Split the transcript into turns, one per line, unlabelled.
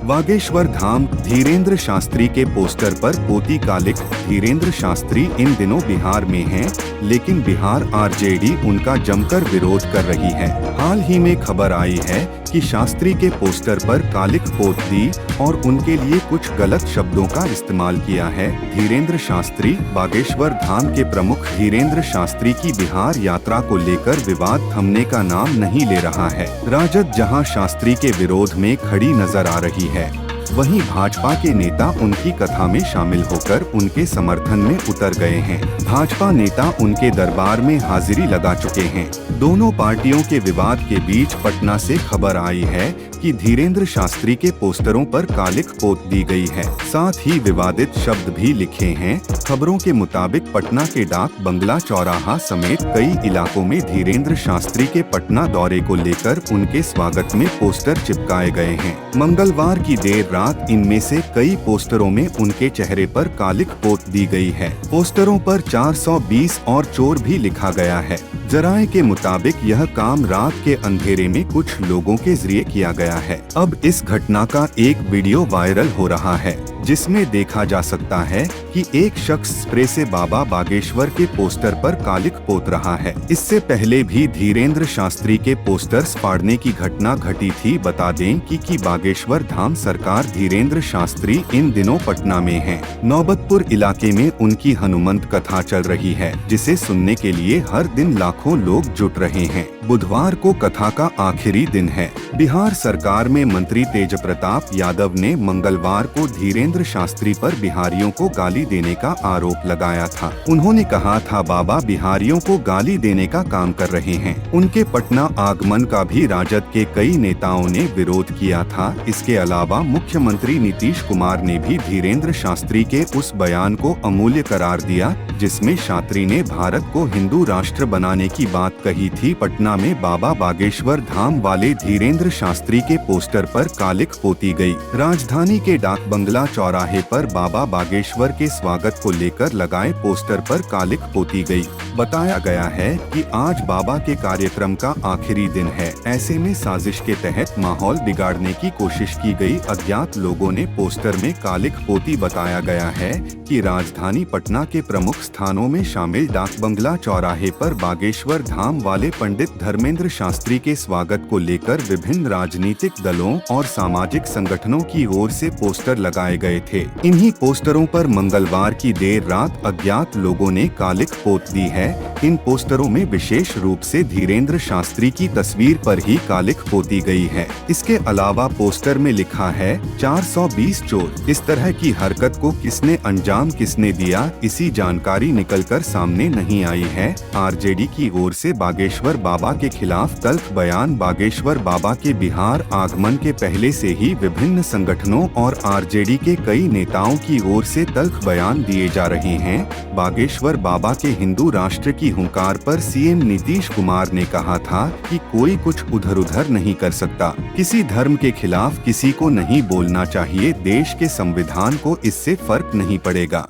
बागेश्वर धाम धीरेन्द्र शास्त्री के पोस्टर पर पोती कालिक। धीरेन्द्र शास्त्री इन दिनों बिहार में हैं, लेकिन बिहार आरजेडी उनका जमकर विरोध कर रही है। हाल ही में खबर आई है कि शास्त्री के पोस्टर पर कालिक पोत दी और उनके लिए कुछ गलत शब्दों का इस्तेमाल किया है। धीरेन्द्र शास्त्री बागेश्वर धाम के प्रमुख धीरेन्द्र शास्त्री की बिहार यात्रा को लेकर विवाद थमने का नाम नहीं ले रहा है। राजद जहां शास्त्री के विरोध में खड़ी नजर आ रही है, वहीं भाजपा के नेता उनकी कथा में शामिल होकर उनके समर्थन में उतर गए हैं। भाजपा नेता उनके दरबार में हाजिरी लगा चुके हैं। दोनों पार्टियों के विवाद के बीच पटना से खबर आई है कि धीरेन्द्र शास्त्री के पोस्टरों पर कालिक पोत दी गई है। साथ ही विवादित शब्द भी लिखे हैं। खबरों के मुताबिक पटना के डाक बंगला चौराहा समेत कई इलाकों में धीरेन्द्र शास्त्री के पटना दौरे को लेकर उनके स्वागत में पोस्टर चिपकाए गए हैं। मंगलवार की देर रात इनमें से कई पोस्टरों में उनके चेहरे पर कालिक पोत दी गई है। पोस्टरों पर 420 और चोर भी लिखा गया है। जराये के मुताबिक यह काम रात के अंधेरे में कुछ लोगों के जरिए किया गया है। अब इस घटना का एक वीडियो वायरल हो रहा है, जिसमें देखा जा सकता है कि एक शख्स स्प्रे से बाबा बागेश्वर के पोस्टर पर कालिक पोत रहा है। इससे पहले भी धीरेन्द्र शास्त्री के पोस्टर्स फाड़ने की घटना घटी थी। बता दें कि बागेश्वर धाम सरकार धीरेन्द्र शास्त्री इन दिनों पटना में हैं। नौबतपुर इलाके में उनकी हनुमंत कथा चल रही है, जिसे सुनने के लिए हर दिन लाखों लोग जुट रहे हैं। बुधवार को कथा का आखिरी दिन है। बिहार सरकार में मंत्री तेजप्रताप यादव ने मंगलवार को धीरेन्द्र शास्त्री पर बिहारियों को गाली देने का आरोप लगाया था। उन्होंने कहा था, बाबा बिहारियों को गाली देने का काम कर रहे हैं। उनके पटना आगमन का भी राजद के कई नेताओं ने विरोध किया था। इसके अलावा मुख्यमंत्री नीतीश कुमार ने भी धीरेन्द्र शास्त्री के उस बयान को अमूल्य करार दिया, जिसमें शास्त्री ने भारत को हिंदू राष्ट्र बनाने की बात कही थी। पटना में बाबा बागेश्वर धाम वाले धीरेन्द्र शास्त्री के पोस्टर पर कालिक पोती गई। राजधानी के डाक बंगला चौराहे पर बाबा बागेश्वर के स्वागत को लेकर लगाए पोस्टर पर कालिक पोती गई। बताया गया है कि आज बाबा के कार्यक्रम का आखिरी दिन है। ऐसे में साजिश के तहत माहौल बिगाड़ने की कोशिश की गई। अज्ञात लोगों ने पोस्टर में कालिक पोती। बताया गया है कि राजधानी पटना के प्रमुख स्थानों में शामिल डाक बंगला चौराहे पर बागेश्वर धाम वाले पंडित धर्मेंद्र शास्त्री के स्वागत को लेकर विभिन्न राजनीतिक दलों और सामाजिक संगठनों की ओर से पोस्टर लगाए गए थे। इन्हीं पोस्टरों पर मंगलवार की देर रात अज्ञात लोगों ने कालिक पोत दी है। इन पोस्टरों में विशेष रूप से धीरेन्द्र शास्त्री की तस्वीर पर ही कालिक पोती गई है। इसके अलावा पोस्टर में लिखा है 420 चोर। इस तरह की हरकत को किसने अंजाम किसने दिया, इसी जानकारी निकलकर सामने नहीं आई है। आरजेडी की ओर से बागेश्वर बाबा के खिलाफ तल्ख बयान। बागेश्वर बाबा के बिहार आगमन के पहले से ही विभिन्न संगठनों और आरजेडी के कई नेताओं की ओर से तल्ख बयान दिए जा रहे हैं। बागेश्वर बाबा के हिंदू राष्ट्र की हुंकार पर सीएम नीतीश कुमार ने कहा था कि कोई कुछ उधर नहीं कर सकता। किसी धर्म के खिलाफ किसी को नहीं बोलना चाहिए। देश के संविधान को इससे फर्क नहीं पड़ेगा।